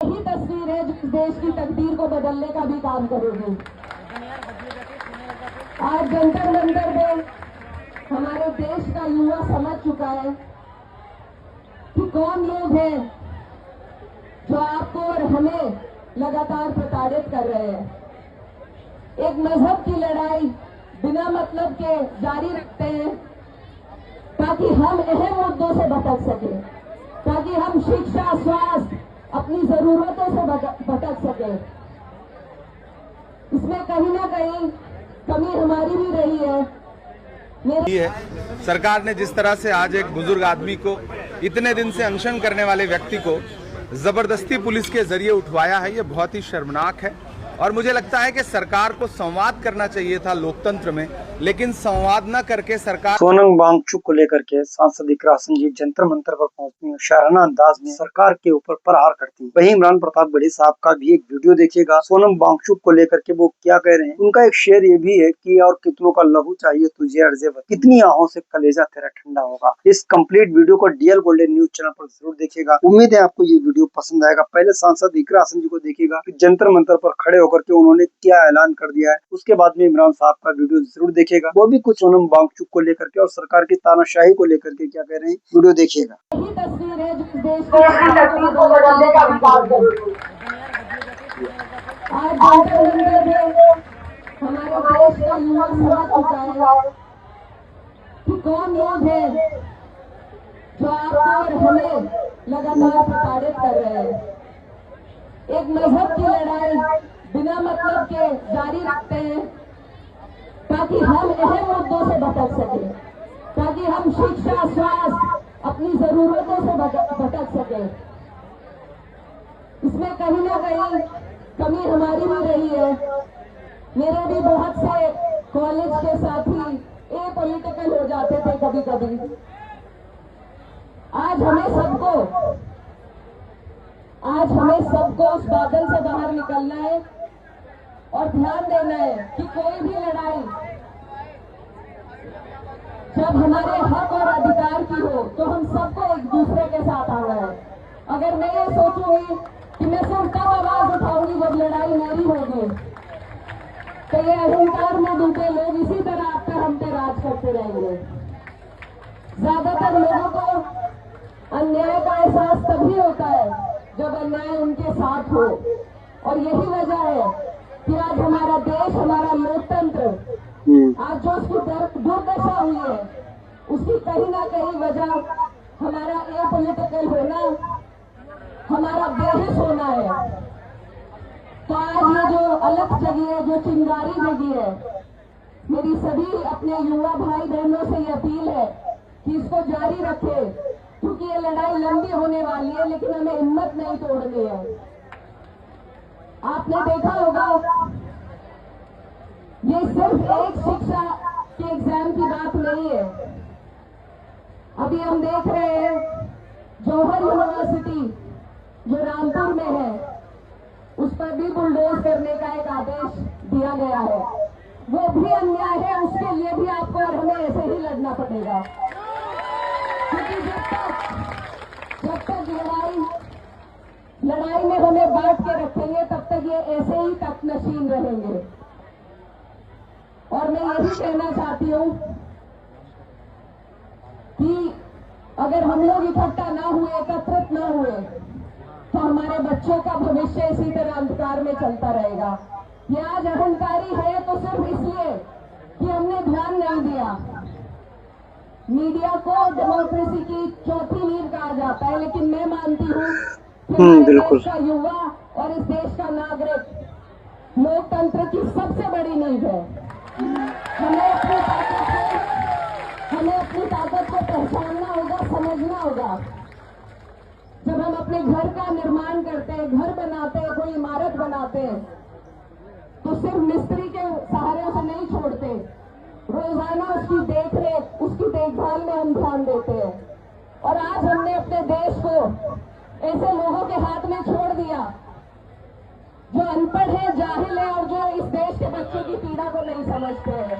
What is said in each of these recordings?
यही तस्वीर है जो इस देश की तकदीर को बदलने का भी काम करेगी। आज जंतर मंतर में हमारे देश का युवा समझ चुका है कि कौन लोग हैं जो आपको और हमें लगातार प्रताड़ित कर रहे हैं। एक मजहब की लड़ाई बिना मतलब के जारी रखते हैं ताकि हम अहम मुद्दों से भटक सके, ताकि हम शिक्षा, स्वास्थ्य, अपनी जरूरतों से भटक सके। इसमें कहीं ना कहीं कमी हमारी भी रही है। सरकार ने जिस तरह से आज एक बुजुर्ग आदमी को, इतने दिन से अनशन करने वाले व्यक्ति को जबरदस्ती पुलिस के जरिए उठवाया है, ये बहुत ही शर्मनाक है। और मुझे लगता है कि सरकार को संवाद करना चाहिए था लोकतंत्र में, लेकिन संवाद न करके सरकार सोनम वांगचुक को लेकर के सांसद इकरा संजीव जंतर मंतर पर पहुंचती है, शायराना अंदाज में सरकार के ऊपर प्रहार करती है। वहीं इमरान प्रताप गढ़ी साहब का भी एक वीडियो देखिएगा सोनम वांगचुक को लेकर के, वो क्या कह रहे हैं। उनका एक शेर ये भी है कि और कितनों का लहू चाहिए तुझे अर्जे वक्त, कितनी आहों से कलेजा तेरा ठंडा होगा। इस कंप्लीट वीडियो को डीएल गोल्डन न्यूज चैनल पर जरूर देखिएगा। उम्मीद है आपको ये वीडियो पसंद आएगा। पहले सांसद इकरा संजीव को देखिएगा कि जंतर मंतर पर खड़े होकर के उन्होंने क्या ऐलान कर दिया है। उसके बाद में इमरान साहब का वीडियो जरूर देखिएगा, वो भी कुछ सोनम वांगचुक को लेकर के और सरकार की तानाशाही को लेकर के क्या कह रहे हैं, वीडियो देखिएगा। यही तस्वीर है जो देश की तकदीर को बदलने का भी काम करेगी। आज जंतर मंतर में हमारे देश का युवा समझ चुका है कि कौन लोग हैं जो आपको और हमें लगातार प्रताड़ित कर रहे हैं। एक मजहब की लड़ाई बिना मतलब के जारी रखते हैं ताकि हम अहम मुद्दों से भटक सके, ताकि हम शिक्षा, स्वास्थ्य, अपनी जरूरतों से भटक सके। इसमें कहीं ना कहीं कमी हमारी भी रही है। मेरे भी बहुत से कॉलेज के साथी पॉलिटिकल हो जाते थे कभी कभी। आज हमें सबको उस बादल से बाहर निकलना है और ध्यान देना है कि कोई भी लड़ाई जब हमारे हक और अधिकार की हो तो हम सबको एक दूसरे के साथ आना है। अगर मैं ये सोचूंगी कि मैं सिर्फ तब आवाज उठाऊंगी जब लड़ाई मेरी होगी, तो ये अहंकार में डूबे लोग इसी तरह आप पे हम पे राज करते रहेंगे। ज्यादातर लोगों को अन्याय का एहसास तभी होता है जब अन्याय उनके साथ हो, और यही वजह है कि आज हमारा देश, हमारा लोकतंत्र, आज जो उसकी दुर्दशा हुई है, उसकी कहीं ना कहीं वजह हमारा पॉलिटिकल होना, हमारा बेहिस होना है। तो आज ये जो अलग जगी है, जो चिंगारी जगी है, मेरी सभी अपने युवा भाई बहनों से ये अपील है कि इसको जारी रखे, क्योंकि ये लड़ाई लंबी होने वाली है, लेकिन हमें हिम्मत नहीं तोड़नी है। आपने देखा होगा, ये सिर्फ एक शिक्षा के एग्जाम की बात नहीं है। अभी हम देख रहे हैं जौहर यूनिवर्सिटी जो रामपुर में है, उस पर भी बुलडोज करने का एक आदेश दिया गया है। वो भी अन्याय है, उसके लिए भी आपको और हमें ऐसे ही लड़ना पड़ेगा, क्योंकि जब तक लड़ाई में हमें बांट के रखेंगे तब तक ये ऐसे ही तकनशीन रहेंगे। और मैं यही कहना चाहती हूँ कि अगर हम लोग इकट्ठा ना हुए, एकत्रित ना हुए, तो हमारे बच्चों का भविष्य इसी तरह अंधकार में चलता रहेगा। ये आज अहंकारी है तो सिर्फ इसलिए कि हमने ध्यान नहीं दिया। मीडिया को डेमोक्रेसी की चौथी नींव कहा जाता है, लेकिन मैं मानती हूँ कि हमारे देश का युवा और इस देश का नागरिक लोकतंत्र की सबसे बड़ी नींव है। हमें अपनी ताकत को पहचानना होगा, समझना होगा। जब हम अपने घर का निर्माण करते हैं, घर बनाते हैं, कोई इमारत बनाते हैं, तो सिर्फ मिस्त्री के सहारे से नहीं छोड़ते, रोजाना उसकी देखरेख, उसकी देखभाल में हम ध्यान देते हैं। और आज हमने अपने देश को ऐसे लोगों के हाथ में छोड़ दिया जो अनपढ़ है, जाहिल है और जो इस देश के बच्चों की पीड़ा को नहीं समझते हैं।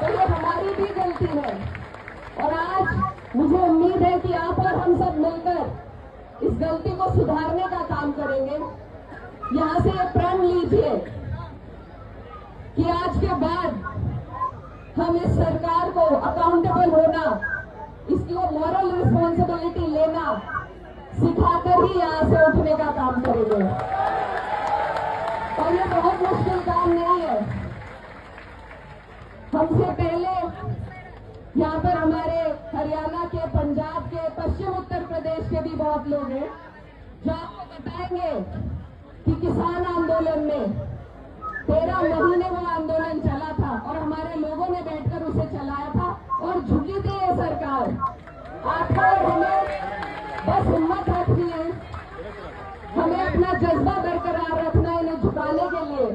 तो ये हमारी भी गलती है। और आज मुझे उम्मीद है कि आप और हम सब मिलकर इस गलती को सुधारने का काम करेंगे। यहाँ से ये प्रण लीजिए कि आज के बाद हम इस सरकार को अकाउंटेबल होना, इसकी मॉरल रिस्पॉन्सिबिलिटी लेना सिखाकर ही यहाँ से उठने का काम करेंगे। और ये बहुत मुश्किल काम नहीं है। हमसे पहले यहाँ पर हमारे हरियाणा के, पंजाब के, पश्चिम उत्तर प्रदेश के भी बहुत लोग हैं जो आपको बताएंगे कि किसान आंदोलन में 13 महीने वो आंदोलन चला था और हमारे लोगों ने बैठकर उसे चलाया था और झुकी थी ये सरकार। आपको और हमें बस हिम्मत रखनी है, हमें अपना जज्बा बरकरार रखना है इन्हें झुकाने के लिए।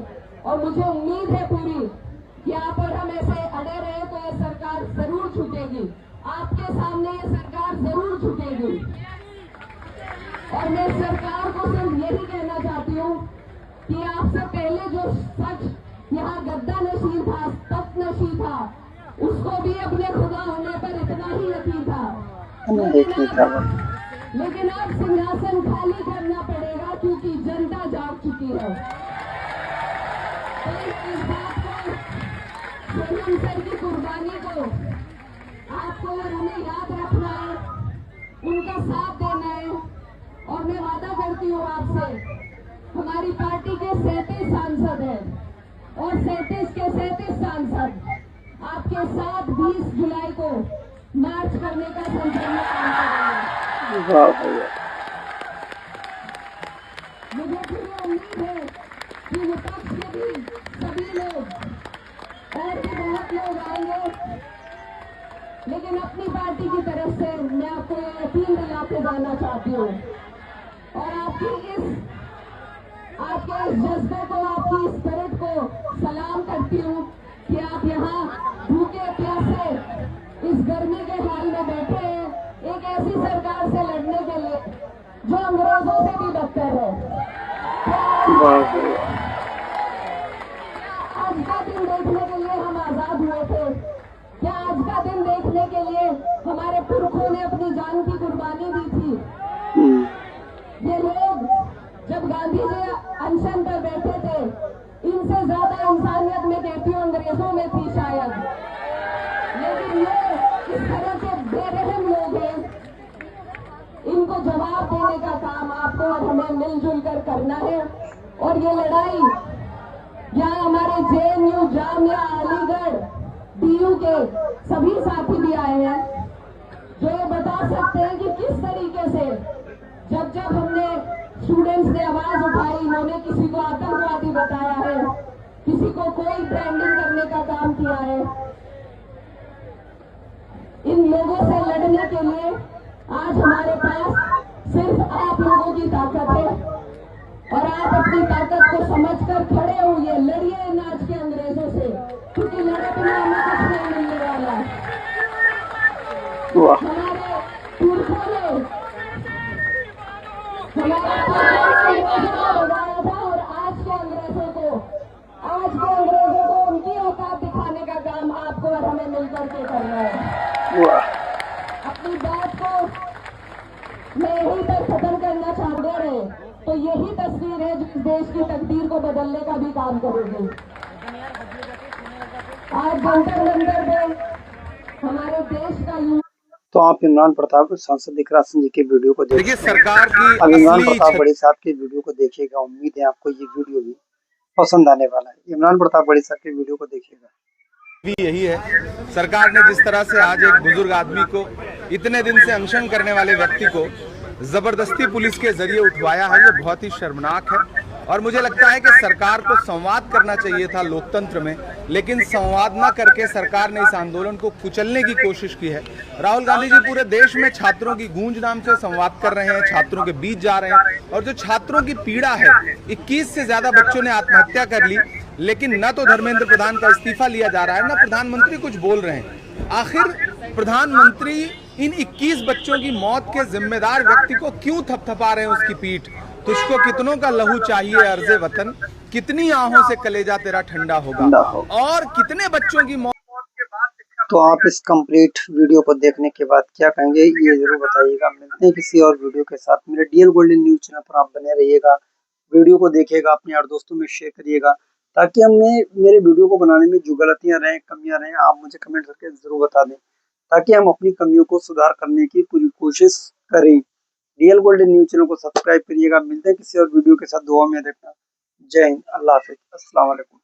और मुझे उम्मीद है पूरी कि आप और हम ऐसे अड़े रहे तो ये सरकार जरूर झुकेगी। आपके सामने ये सरकार जरूर झुकेगी। और मैं सरकार को सिर्फ यही कहना चाहती हूँ कि आपसे पहले जो सच यहाँ गद्दा नशीं था, तख्त नशीं था, उसको भी अपने खुदा होने पर इतना ही यकीन था। लेकिन अब सिंहासन खाली करना पड़ेगा क्योंकि जनता जाग चुकी है। तो इस बात को, सोनम सर की कुर्बानी को आपको और हमें याद रखना है, उनका साथ देना है। और मैं वादा करती हूँ आपसे, हमारी पार्टी के 37 सांसद हैं और 37 के 37 सांसद आपके साथ 20 जुलाई को मार्च करने का संकल्प करेंगे। मुझे पूरी उम्मीद है कि विपक्ष के भी सभी लोग और भी बहुत लोग आएंगे, लेकिन अपनी पार्टी की तरफ से मैं आपको यकीन दिलाते जाना चाहती हूँ और आपके इस जज्बे को, आपकी स्पिरिट को सलाम करती हूँ कि आप यहाँ भूखे प्यासे इस गर्मी के हाल में बैठे हैं एक ऐसी सरकार से लड़ने के लिए जो अंग्रेजों से भी बदतर है। आज का दिन देखने के लिए हम आजाद हुए थे? क्या आज का दिन देखने के लिए हमारे पुरखों ने अपनी जान की कुर्बानी दी थी? ये लोग जब गांधी जी अनशन पर बैठे थे, इनसे ज्यादा इंसानियत में कहती हूँ अंग्रेजों में थी शायद। लेकिन ये इस तरह के बेरहम लोग हैं, इनको जवाब देने का काम आपको और हमें मिलजुल कर करना है। और ये लड़ाई यहाँ हमारे JNU, जामिया, अलीगढ़, DU के सभी साथी भी आए हैं जो ये बता सकते हैं कि किस तरीके से जब हमने स्टूडेंट्स ने आवाज उठाई, इन्होंने किसी को आतंकवादी बताया है, किसी को कोई ब्रांडिंग करने का काम किया है। इन लोगों से लड़ने के लिए आज हमारे पास सिर्फ आप लोगों की ताकत है और आप अपनी ताकत को समझकर खड़े होइए, लड़िए इन आज के अंग्रेजों से, क्योंकि लड़े बिना हमें कुछ नहीं मिलने वाला। हमारे पुरखों ने लगाया था और आज के अंग्रेजों को उनकी औकात दिखाने का काम आपको और हमें मिलकर के करना है। अपनी बात को मैं यहीं पर खत्म करना चाहते रहे तो यही तस्वीर है जो इस देश की तकदीर को बदलने का भी काम करेगी। आज जंतर मंतर में हमारे देश का तो आप इमरान प्रताप सांसद दिकराज सिंह जी के वीडियो को देखिए। सरकार की अब इमरान प्रताप बड़ी साहब के वीडियो को देखिएगा। उम्मीद है आपको ये वीडियो भी पसंद आने वाला है। इमरान प्रताप बड़ी साहब के वीडियो को देखिएगा। भी यही है, सरकार ने जिस तरह से आज एक बुजुर्ग आदमी को, इतने दिन से अनशन करने वाले व्यक्ति को जबरदस्ती पुलिस के जरिए उठवाया है, ये बहुत ही शर्मनाक है। और मुझे लगता है कि सरकार को संवाद करना चाहिए था लोकतंत्र में, लेकिन संवाद न करके सरकार ने इस आंदोलन को कुचलने की कोशिश की है। राहुल गांधी जी पूरे देश में छात्रों की गूंज नाम से संवाद कर रहे हैं, छात्रों के बीच जा रहे हैं, और जो छात्रों की पीड़ा है, 21 से ज्यादा बच्चों ने आत्महत्या कर ली, लेकिन न तो धर्मेंद्र प्रधान का इस्तीफा लिया जा रहा है, न प्रधानमंत्री कुछ बोल रहे हैं। आखिर प्रधानमंत्री इन 21 बच्चों की मौत के जिम्मेदार व्यक्ति को क्यों थपथपा रहे हैं उसकी पीठ? तुझको कितनों का लहू चाहिए अर्ज़े वतन, कितनी आहों से कलेजा तेरा ठंडा होगा, और कितने बच्चों की मौत के बाद। तो आप इस कंप्लीट वीडियो को देखने के बाद क्या कहेंगे ये जरूर बताइएगा। मिलते हैं किसी और वीडियो के साथ। मेरे डीएल गोल्डन न्यूज चैनल पर आप बने रहिएगा, वीडियो को देखिएगा, अपने यार दोस्तों में शेयर करिएगा, ताकि हमें मेरे वीडियो को बनाने में जो गलतियां रहें, कमियां रहें, आप मुझे कमेंट करके जरूर बता दें, ताकि हम अपनी कमियों को सुधार करने की पूरी कोशिश करें। डीएल गोल्डन न्यूज चैनल को सब्सक्राइब करिएगा। मिलते हैं किसी और वीडियो के साथ। दुआ में देखना। जय हिंद, अल्लाह हाफिज, अस्सलाम वालेकुम।